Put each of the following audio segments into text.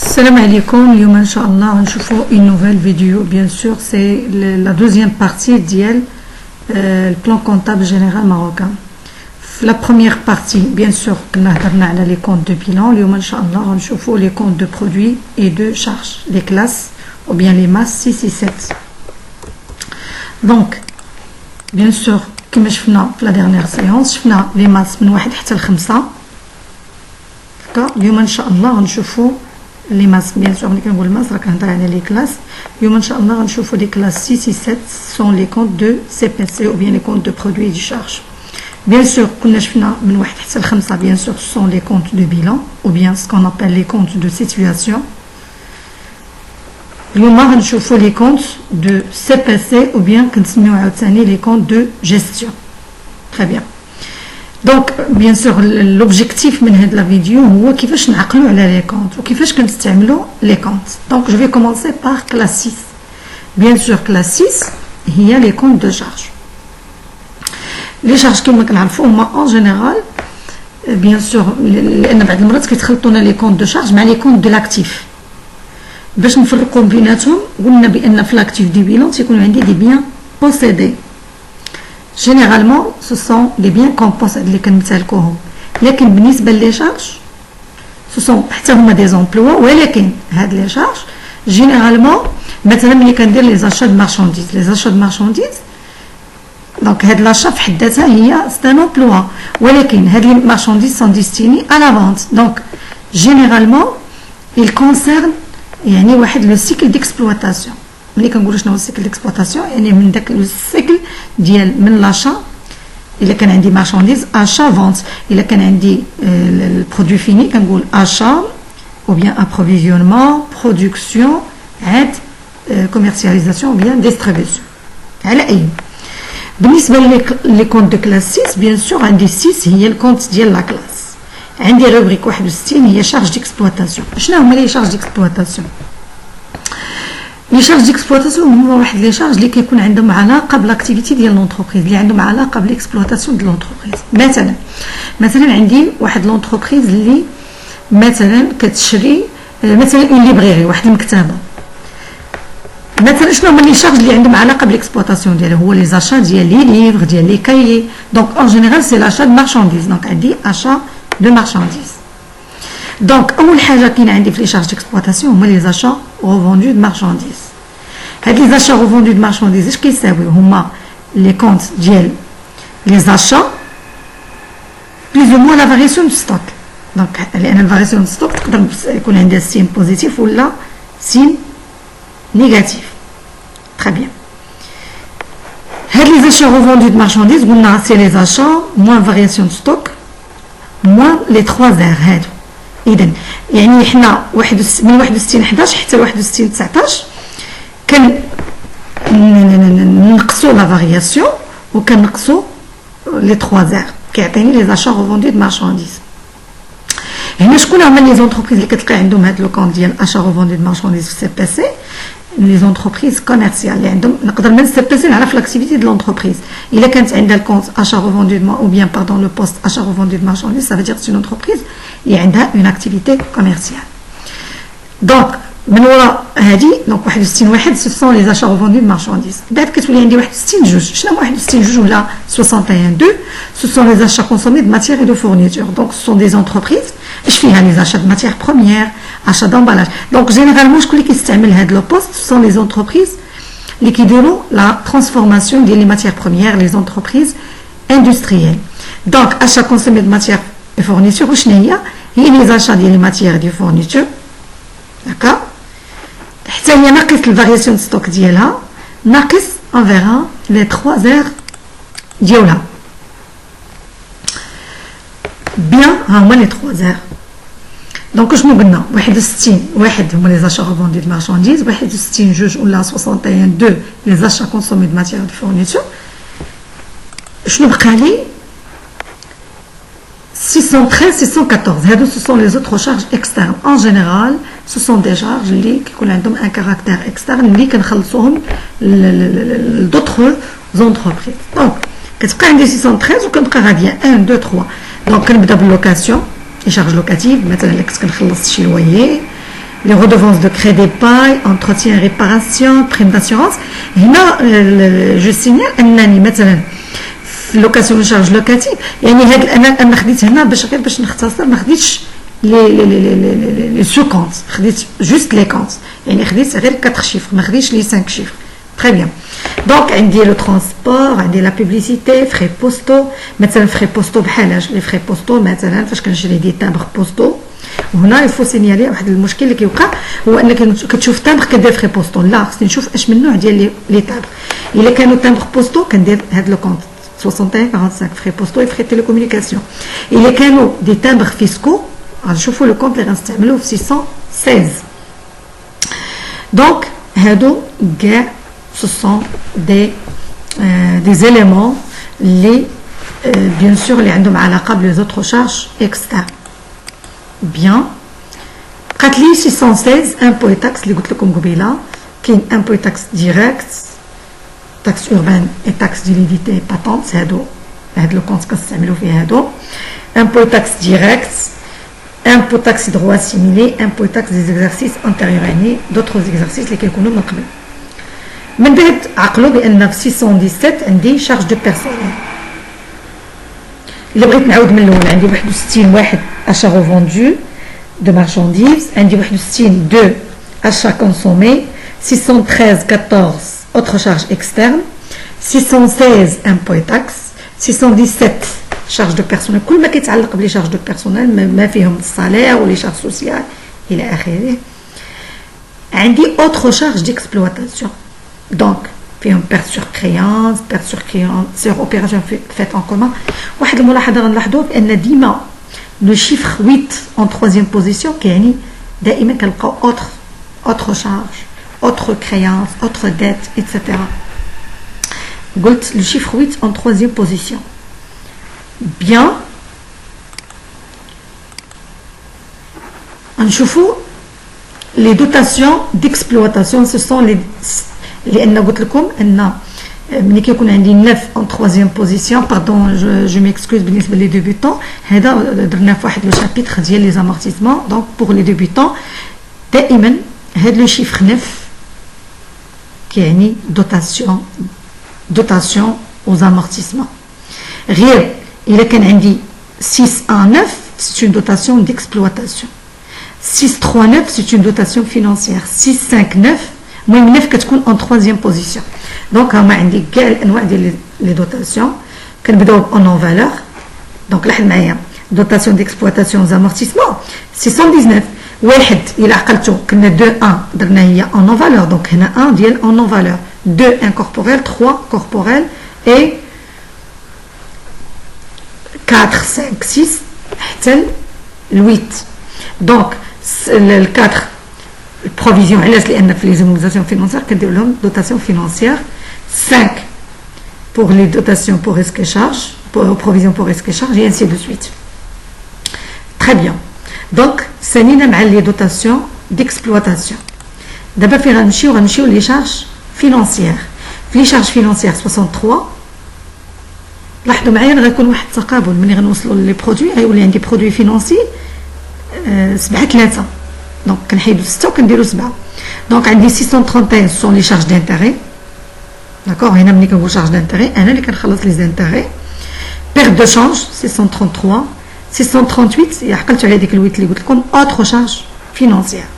Salam alaikum, اليوم ان شاء الله غنشوفوا une nouvelle vidéo. Bien sûr, c'est la deuxième partie ديال le plan comptable général marocain. La première partie, bien sûr, كنا هضرنا على les comptes de bilan. اليوم ان شاء الله غنشوفوا les comptes de produits et de charges, les classes ou bien les masses 6 et 7. Donc, bien sûr, كما شفنا في la dernière séance, شفنا les masses من 1 حتى ل 5. اليوم ان شاء الله غنشوفوا les masses. Bien sûr, on va voir les classes. Inch'Allah, on va les classes 6 et 7 sont les comptes de CPC ou bien les comptes de produits et de charges. Bien sûr, bien sûr, ce sont les comptes de bilan ou bien ce qu'on appelle les comptes de situation. On va voir les comptes de CPC ou bien les comptes de gestion. Très bien. Donc, bien sûr, l'objectif de la vidéo, c'est كيفاش نعقلوا على les comptes ou كيفاش كنستعملوا les comptes. Donc, je vais commencer par classe 6. Bien sûr, classe 6, il y a les comptes de charges. Les charges كما كنعرفوا هما en général, bien sûr, لأن بعض المرات كيتخلطوا لنا les comptes de charges مع les comptes de l'actif. باش نفرقوا بيناتهم قلنا بأن في l'actif du bilan تيكونوا عندي des biens possédés. Généralement, ce sont les biens qu'on possède, les كنمتلكوهم. لكن بالنسبة les charges, ce sont حتى هما des emplois, ولكن هاد les charges, généralement, مثلا ملي كندير les achats de marchandises, les achats de marchandises, donc هاد l'achat في حد ذاتها هي c'est un emploi, ولكن هاد les marchandises sont destinées à la vente. Donc, généralement, ils concernent يعني واحد le cycle d'exploitation. ملي كنقولوا شنو هو السيكل ديكسبلوطاسيون يعني من داك السيكل ديال من لاشا الا كان عندي مارشانديز اشا فونت الا كان عندي البرودوي فيني كنقول اشا او بيان ابروفيزيونمون برودكسيون عاد كوميرسياليزاسيون او بيان ديستريبيسيون على اي. بالنسبه لي كونت دو كلاس 6 بيان سور عندي 6 هي الكونت ديال لا كلاس. عندي روبريك 61 هي شارج ديكسبلوطاسيون. شنو هما لي شارج ديكسبلوطاسيون؟ لي شارج ديكسبلوطاسيون هما واحد لي شارج اللي كيكون عندهم علاقه بالاكتيفيتي ديال لونتربريز اللي عندهم علاقه بالاكسبلوطاسيون ديال لونتربريز. مثلا عندي واحد لونتربريز اللي مثلا كتشري مثلا اون ليبريري واحد المكتبه. مثلا شنو هما لي شارج اللي عندهم علاقه بالاكسبلوطاسيون ديالها؟ هو لي زاشا ديال لي ليفر ديال لي كايي. دونك اون جينيرال سي لاشا دو مارشانديز. دونك عندي اشا دو مارشانديز. دونك اول حاجه كاينه عندي في لي شارج ديكسبلوطاسيون هما لي زاشا revendus de marchandises. Les achats revendus de marchandises, qu'est-ce qu'ils sont? Les comptes ديال les achats plus ou moins la variation de stock. Donc, la variation de stock تقدر يكون عندها signe positif ou là signe négatif. Très bien. Les achats revendus de marchandises, c'est les achats moins variation de stock moins les 3 R. إذا يعني حنا من 61 11 حتى 61 19 كان نقصوا لا فارياسيون وكنقصوا لي 3 زير كيعطيني لي زاشا ريفوندو د مارشانديز. هنا شكون هما لي زونتربريز اللي كتلقى عندهم هاد لو كونت ديال اشا ريفوندو د مارشانديز في سي بي سي؟ لي زونتربريز كوميرسيال اللي عندهم نقدر من سي بي سي نعرف لاكتيفيتي د لونتربريز. الا كانت عندها الكونت اشا ريفوندو او بيان باردون لو بوست اشا ريفوندو د مارشانديز ça veut dire c'est une entreprise اللي عندها une activité commerciale. Donc من وراء هذه دونك 61 واحد سو سون لي زاشا ريفوندو د مارشانديز. بعد كتولي عندي 61 جوج. شنو 61 جوج ولا 61 2 سو سون لي زاشا كونسومي د ماتيير اي دو فورنيتور. دونك سو سون دي زونتربريز اش فيها لي زاشا د ماتيير بروميير achat d'emballage. Donc généralement شكون اللي كيستعمل هاد لو بوست سو سون لي زونتربريز اللي كيديروا لا ترانسفورماسيون ديال لي ماتيير بروميير لي زونتربريز اندستريال. دونك achat consommé de matière et fourniture وشنو هي لي زاشا ديال لي ماتيير دي فورنيتور. داكا حتى هي ناقص الفارياسيون ستوك ديالها ناقص انفيرا لي 3 زير ديالها. بيان ها هما لي 3 زير. دونك شنو قلنا 61 واحد هما لي زاشا ريفوندو د مارشانديز 61 جوج ولا 61 2 لي زاشا كونسومي د ماتيير دو فورنيتور. شنو بقى لي 613 614 هادو ce sont les autres charges externes. En général ce sont des charges اللي كيكون عندهم un caractère externe اللي كنخلصوهم d'autres entreprises. دونك كتبقى عندي 613 وكنبقى غاديه 1 2 3. دونك كنبدا باللوكاسيون لي شارج لوكاتيف مثلا الا كنت كنخلص شي لويي les redevances de crédit paille, entretien et réparation, prime d'assurance. هنا je signale انني مثلا في لوكاسيون شارج لوكاتيف يعني هاد انا خديت هنا باش غير باش نختصر ما خديتش لي سو كونت خديت جوست لي كونت يعني خديت غير 4 شيفر ما خديتش لي 5 شيفر. Très bien. Donc, عندي le transport, عندي la publicité, frais postaux. مثلا frais postaux بحال les frais postaux مثلا فاش كنشري دي تامبر بوستو. وهنا il faut signaler واحد المشكل اللي كيوقع هو انك كتشوف تامبر كدير frais postaux. لا خصني نشوف اش من نوع ديال لي تامبر. الا كانوا تامبر بوستو كندير هاد لو كونت 61 45 frais postaux et frais télécommunication. الا كانوا دي تامبر فيسكو غنشوفوا لو كونت اللي غنستعملوه في 616. دونك هادو كاع ce sont des éléments les bien sûr les عندهم علاقة les autres charges externes. Bien. قالت لي 616 impôt et taxes اللي قلت لكم قبيله كاين impôt et taxes direct taxe urbaine et taxe d'utilité patente هادو هاد لو كونت كنستعملو فيه هادو impôt et taxes direct impôt taxe droit assimilé impôt et taxes des exercices antérieurs يعني d'autres exercices اللي كيكونوا من قبل. من بعد عقلوا بان في 617 عندي شارج دو بيرسونيل اللي بغيت نعاود من الاول عندي 61 واحد اشا ريفوندو دو مارشانديز عندي 61 دو اشا كونسومي 613 14 autre charge externe 616 impôt et taxes 617 charge de personnel كل ما كيتعلق بلي شارج دو بيرسونيل ما فيهم الصالير ولي شارج سوسيال الى اخره. عندي autre charge d'exploitation donc فيهم perte sur créance perte sur opération faite en commun. واحد الملاحظه غنلاحظوها بان ديما لو شيفر 8 en troisième position كيعني دائما كنلقاو autre charge autre créance autre dette etc. قلت le chiffre 8 en troisième position. Bien نشوفوا les dotations d'exploitation ce sont les لان قلت لكم ان ملي كيكون عندي 9 en troisième position pardon je m'excuse بالنسبه لي ديبيوتون هذا درنا في واحد لو شابيتر ديال لي زامورتيسمون دونك بور لي ديبيوتون دائما هذا لو شيفر 9 كيعني dotation aux amortissements. غير الا كان عندي 6 en 9 c'est une dotation d'exploitation 639 c'est une dotation financière 659 المهم 9 كتكون en troisième position. دونك هما عندي كاع الانواع ديال لي دوتاسيون كنبداو اون فالور دونك لاحظ معايا دوتاسيون ديكسبلواتاسيون زامورتيسمون 619 واحد الى عقلتو كنا 2 1 درنا هي اون فالور دونك هنا 1 ديال اون فالور 2 انكوربوريل 3 كوربوريل اي 4 5 6 حتى ل 8 دونك ال 4 provision علاش لان في les immobilisations financières كندير لهم dotation financière 5 pour les dotations pour risque et charge pour provision pour risque et charge et ainsi de suite. Très bien. Donc سالينا مع les dotations d'exploitation. دابا فين غنمشيو les charges financières. في les charges financières 63 لاحظوا معايا غيكون واحد التقابل ملي غنوصلوا لي برودوي غيولي عندي برودوي فينانسي 7 3 donc كنحيدو 6 وكنديرو 7 donc عندي 631 sont les charges d'intérêt d'accord هنا ملي كنقول charge d'intérêt انا اللي كنخلص les intérêts perte de change 633 638 يا عقلتوا على ديك الويت اللي قلت لكم autre charge financière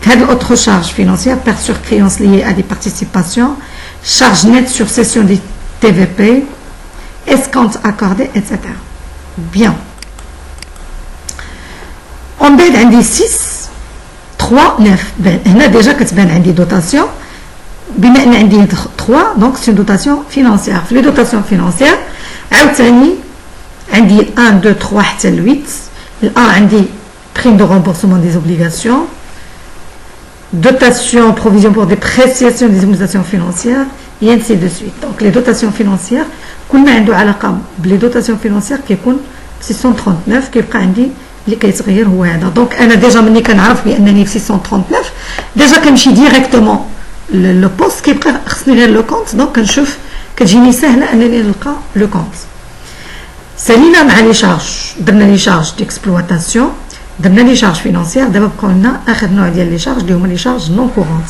في هاد autre charge financière perte sur créance liée à des participations charge nette sur cession des TVP escompte accordée etc. bien on بعد عندي 6 3 9 هنا ديجا كتبان عندي دوتاسيون بما ان عندي 3 دونك سي دوتاسيون فينانسيير في لي دوتاسيون فينانسيير عاوتاني عندي 1 2 3 حتى ل 8 ال1 عندي prime de remboursement des obligations dotation provision pour des prestations des immobilisations financières et ainsi de suite donc les dotations financières كل ما عنده علاقه بلي دوتاسيون فينانسيير كيكون 639 كيبقى عندي اللي كيتغير هو هذا دونك انا ديجا ملي كنعرف بانني في 639 ديجا كنمشي ديريكتومون لو بوست كيبقى خصني غير لو كونت دونك كنشوف كتجيني سهله انني نلقى لو كونت سالينا مع لي شارج درنا لي شارج ديكسبلواتاسيون درنا لي شارج فينانسيير دابا بقاو لنا اخر نوع ديال لي شارج اللي هما لي شارج نون كورونت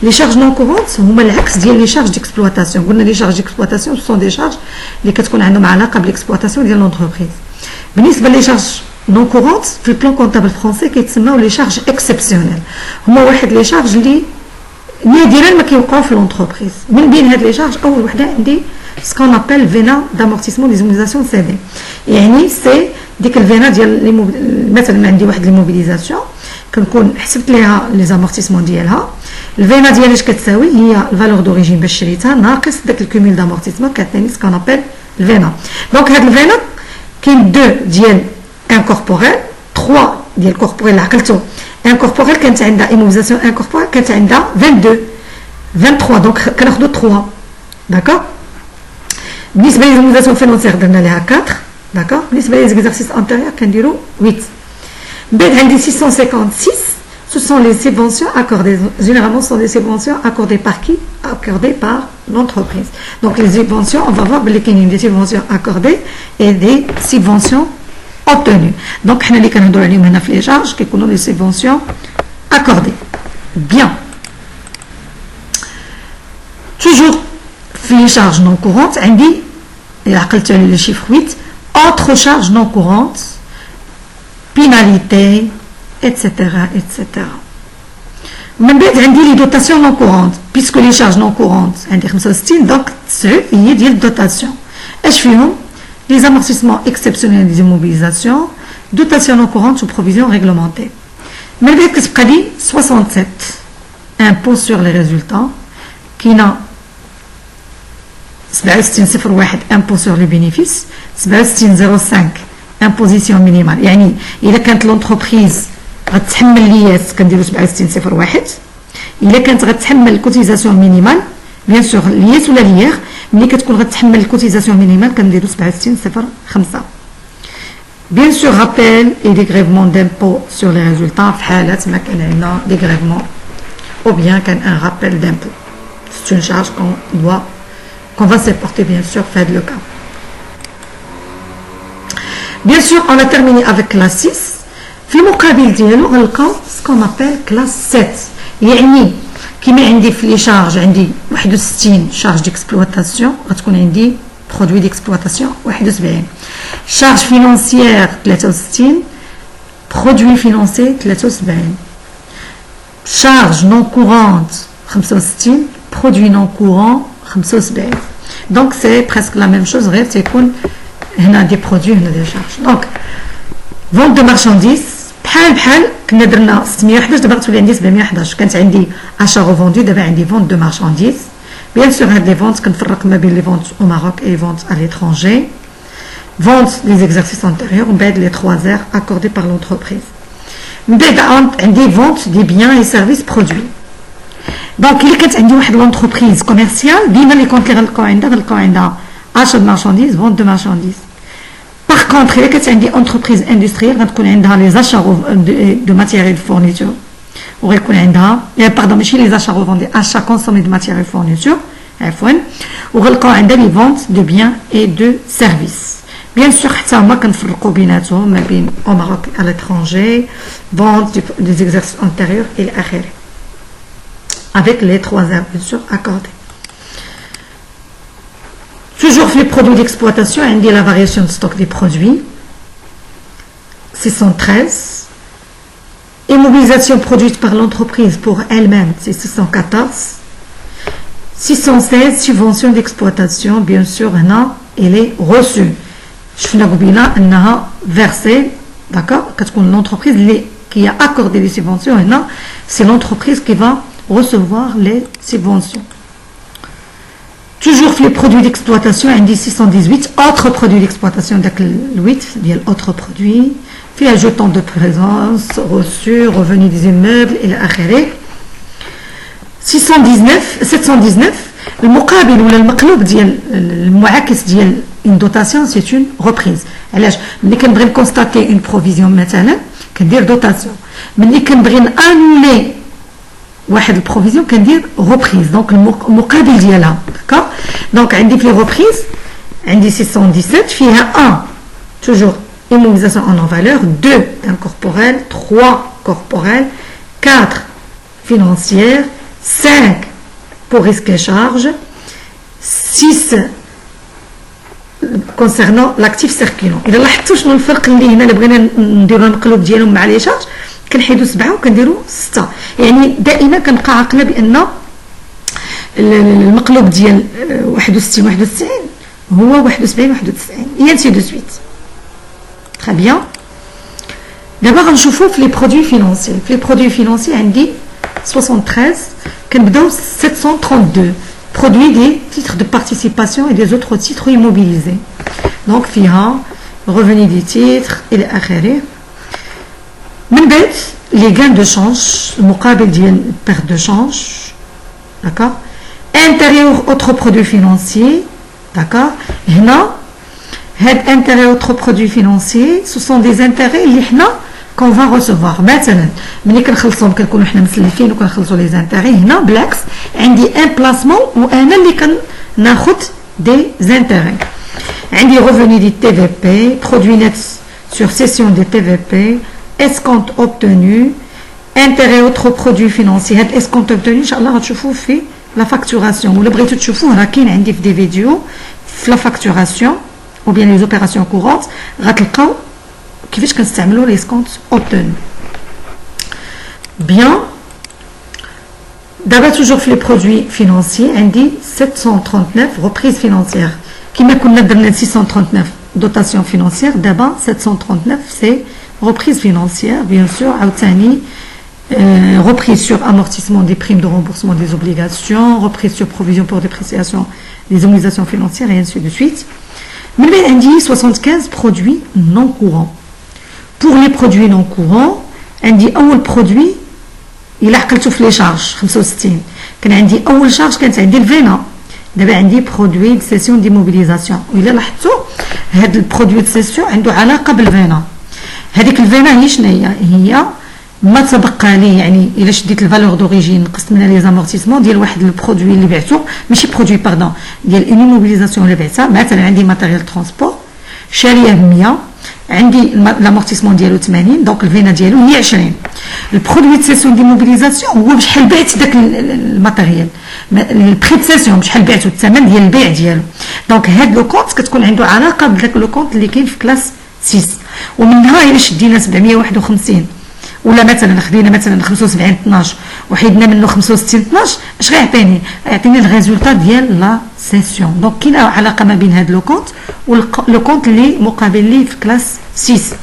لي شارج نون كورونت هما العكس ديال لي شارج ديكسبلواتاسيون قلنا لي شارج ديكسبلواتاسيون سون دي شارج اللي كتكون عندهم علاقه بالاكسبلواتاسيون ديال لونتربريز بالنسبه لي شارج نون كورونت في البلان كونطابل فرونسي كيتسموا لي شارج اكسبسيونيل هما واحد لي شارج اللي نادرا ما كيوقعوا في لونتربريز من بين هاد لي شارج اول وحده عندي سكون ابل فينا دامورتيسمون دي زوميزاسيون سي دي يعني سي ديك الفينا ديال مثلا عندي واحد لي موبيليزاسيون كنكون حسبت ليها لي زامورتيسمون ديالها الفينا ديالها اش كتساوي هي الفالور دوريجين باش شريتها ناقص داك الكوميل دامورتيسمون كتعني سكون ابل الفينا دونك هاد الفينا كاين 2 ديال انكوربوريل 3 ديال كوربوريل عقلتو انكوربوريل كانت عندها ايموبيليزاسيون انكوربوريل كانت عندها 22 دونك كناخذوا 3 داكوغ بالنسبه للموبيليزاسيون فينانسيير درنا ليها 4 داكوغ بالنسبه ليزيكزارسيس انتيريور كنديروا 8 من بعد عندي 656 ce sont les subventions accordées généralement ce sont des subventions accordées par qui accordées par l'entreprise donc les subventions on va voir qu'il y a des subventions accordées et des subventions obtenues donc حنا اللي كنهضروا عليهم هنا في لي شارج كيكونوا les subventions accordées bien toujours في les charges non courantes عندي إلا عقلتوا على لي chiffre 8 autres charges non courantes pénalités etc etc من بعد عندي لي دوتاسيون نون كورونت بيسكو لي شارج نون كورونت عندي 65 دونك 9 هي ديال الدوتاسيون اش فيهم لي زامورتيسمون اكسبسيونيل دي موبيليزاسيون دوتاسيون نون كورونت و بروفيزيون ريغلومونتي من بعد كتبقى لي 67 امبو سور لي ريزولطا كاينه 6701 امبو سور لي بينيفيس 6705 امبوزيسيون مينيمال يعني الا كانت لونتربريز غتحمل لياس كنديرو 6701 الا كانت غتحمل الكوتيزاسيون مينيمال بيان سور لياس ولا ليير ملي كتكون غتحمل الكوتيزاسيون مينيمال كنديرو 6705 بيان سور رابيل اي ديغريفمون دامبو سور لي ريزولطا في حالات ما كان عندنا ديغريفمون او بيان كان ان رابيل دامبو سي اون شارج qu'on va supporter bien sûr في هذا لو كا bien sûr on a terminé avec classe 6 في المقابل ديالو غنلقاو سكون ابل كلاس 7 يعني كيما عندي في لي شارج عندي 61 شارج ديكسبلواتاسيون غتكون عندي برودوي ديكسبلواتاسيون 71 شارج فينانسيير 63 برودوي فينانسي 73 شارج نون كورونت 65 برودوي نون كورون 75 دونك سي بريسك لا ميم شوز غير تيكون هنا دي برودوي هنا دي شارج دونك فونت دو مارشانديز بحال كنا درنا 611 دابا غتولي عندي 711 كانت عندي اشا غوفوندو دابا عندي فونت دو مارشانديز بيان سور هاد لي فونت كنفرق ما بين لي فونت او ماروك اي فونت ا ليترونجي فونت لي زيكزارسيس انتيريور ومن بعد لي 3 زير اكوردي بار لونتربريز من بعد عندي فونت دي بيان اي سيرفيس برودوي دونك اللي كانت عندي واحد لونتربريز كوميرسيال ديما لي كونت اللي غنلقاو عندها اشا دو مارشانديز فونت دو مارشانديز Par contre, il y a une entreprise industrielle qui a les achats de matériel de fourniture. Pardon, mais les achats revendus, achats consommés de matériel de fourniture. Ou les ventes de biens et de services. Bien sûr, au Maroc à l'étranger, vente des exercices antérieurs et l'arrière. Avec les 3 heures, bien sûr, accordées. Toujours les produits d'exploitation, on dit la variation de stock des produits. 613. Immobilisation produite par l'entreprise pour elle-même, c'est 614. 616. Subvention d'exploitation, bien sûr, elle est reçue. Je fais la versée, d'accord? Quand l'entreprise qui a accordé les subventions, c'est l'entreprise qui va recevoir les subventions. Toujours les produits d'exploitation, indice 618, autres produits d'exploitation, donc le 8, il y a autres produits, puis ajoutant de présence, reçu, revenu des immeubles, et l'achéré. 719, le muqabil ou le maqloub, le mu'akis, une dotation, c'est une reprise. Alors, nous devons constater une provision maintenant, qui dit dotation. Mais nous devons annuler واحد البروفيزيون كندير reprise donc المقابل ديالها d'accord donc عندي في reprise عندي 617 فيها 1 toujours immobilisation en non-valeur, 2 incorporelle, 3 corporelle, 4 financière, 5 pour risque et charge, 6 concernant l'actif circulant. إذا لاحظتوا شنو الفرق اللي هنا اللي بغينا نديرو المقلوب ديالهم مع لي شارج كنحيدو 7 وكنديرو 6. يعني دائما كنبقى عاقله بان المقلوب ديال 61 هو 71 et ainsi de suite. Très bien. D'abord غنشوفو في les produits financiers. في les produits financiers عندي 73 كنبداو 732 produits des titres de participation et des autres titres immobilisés. Donc فيها revenu des titres إلى آخره. من بعد les gains de change المقابل ديال perte de change, d'accord. Intérieur autres produits financiers, d'accord. هنا هاد intérêt autres produits financiers ce sont des intérêts اللي حنا qu'on va recevoir. مثلا ملي كنخلصهم كنكونوا حنا مسلفين وكنخلصوا لي زانتيري. هنا بالعكس عندي ان بلاسمون وانا اللي كناخذ دي زانتيري. عندي revenu du TVP, produit net sur cession des TVP, escompte obtenu, intérêt autres produits financiers. هاد escompte obtenu ان شاء الله غتشوفوه في لا فاكتوراسيون ولا بغيتو تشوفوه راه كاين عندي في دي فيديو في لا فاكتوراسيون ou bien les opérations courantes غتلقاو كيفاش كنستعملوا لي escompte obtenu. Bien. D'abord toujours في les produits financiers عندي 739 reprise financière. كما كنا درنا 639 dotation financière دابا 739 c'est reprise financière bien sûr عاوتاني reprise sur amortissement des primes de remboursement des obligations, reprise sur provision pour dépréciation des immobilisations financières et ainsi de suite. Mais il y a 75 produits non courants. Pour les produits non courants, il y a un produit, il a les charges, 65. Quand il y a une charge, il y a le VENA. Il y a un produit de cession d'immobilisation. Il y a le produit de cession, il y a un VENA. هذيك الفينا هي شناهي؟ هي ما تبقى لي يعني الا شديت الفالور دوريجين نقصت منها لي زامورتيسمون ديال واحد البرودوي اللي بعتو ماشي برودوي باردون ديال ايموبيليزاسيون اللي بعتها. مثلا عندي ماتيريال ترونسبور شاريه ب 100 عندي لامورتيسمون ديالو 80 دونك الفينا ديالو هي 20. البرودوي دو سيسيون ديموبيليزاسيون هو بشحال بعت داك الماتيريال البري دو سيسيون بشحال بعتو الثمن ديال البيع ديالو. دونك هاد لو كونت كتكون عنده علاقه بداك لو كونت اللي كاين في كلاس 6 ومنها الا شدينا 751 ولا مثلا خدينا مثلا 75 12 وحيدنا منه 65 12 اش غيعطيني؟ يعطيني الريزولطا ديال لا سيسيون. دونك كاينه علاقه ما بين هاد لو كونت ولو كونت اللي مقابل ليه في كلاس 6.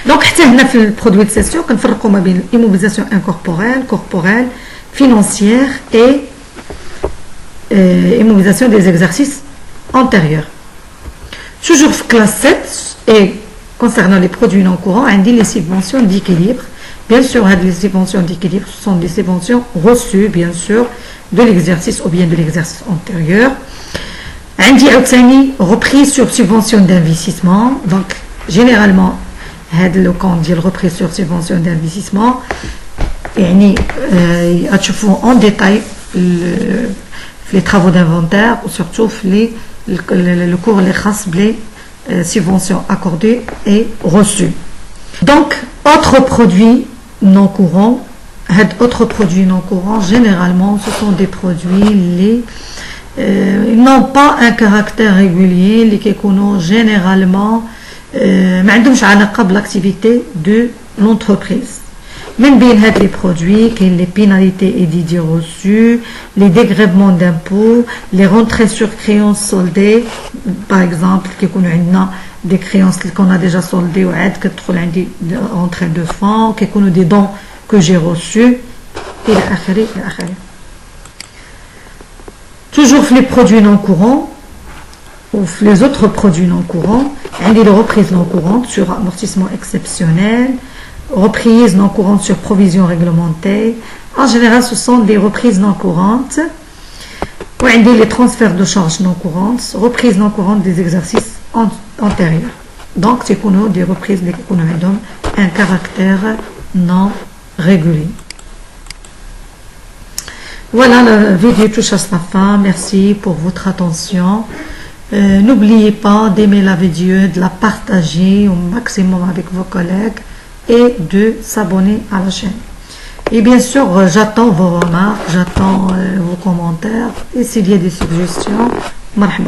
دونك حتى هنا في البرودوي دو سيسيون كنفرقوا ما بين ايموبيليزاسيون انكوربوريل كوربوريل فينانسيير اي immobilisation des exercices antérieurs. Toujours classe 7 et concernant les produits non courants, on dit les subventions d'équilibre. Bien sûr, les subventions d'équilibre sont des subventions reçues, bien sûr, de l'exercice ou bien de l'exercice antérieur. On dit reprise sur subvention d'investissement. Donc, généralement, le compte dit reprise sur subvention d'investissement. Et en détail les travaux d'inventaire ou surtout le cours les subventions accordées et reçues. Donc, autres produits non courants, généralement, ce sont des produits ils n'ont pas un caractère régulier, les qui généralement, l'activité de l'entreprise. Même bien les produits, les pénalités et dédits reçus, les dégrèvements d'impôts, les rentrées sur créances soldées, par exemple, des créances qu'on a déjà soldées ou des rentrées de fonds, des dons que j'ai reçus, et toujours les produits non courants, ou les autres produits non courants, des reprises non courantes sur amortissement exceptionnel, reprises non courantes sur provision réglementée. En général, ce sont des reprises non courantes. Ou les transferts de charges non courantes, reprises non courantes des exercices antérieurs. Donc, c'est des reprises qui ont un caractère non régulier. Voilà, la vidéo touche à sa fin. Merci pour votre attention. N'oubliez pas d'aimer la vidéo, de la partager au maximum avec vos collègues et de s'abonner à la chaîne. Et bien sûr, j'attends vos remarques, j'attends vos commentaires et s'il y a des suggestions, marhaba.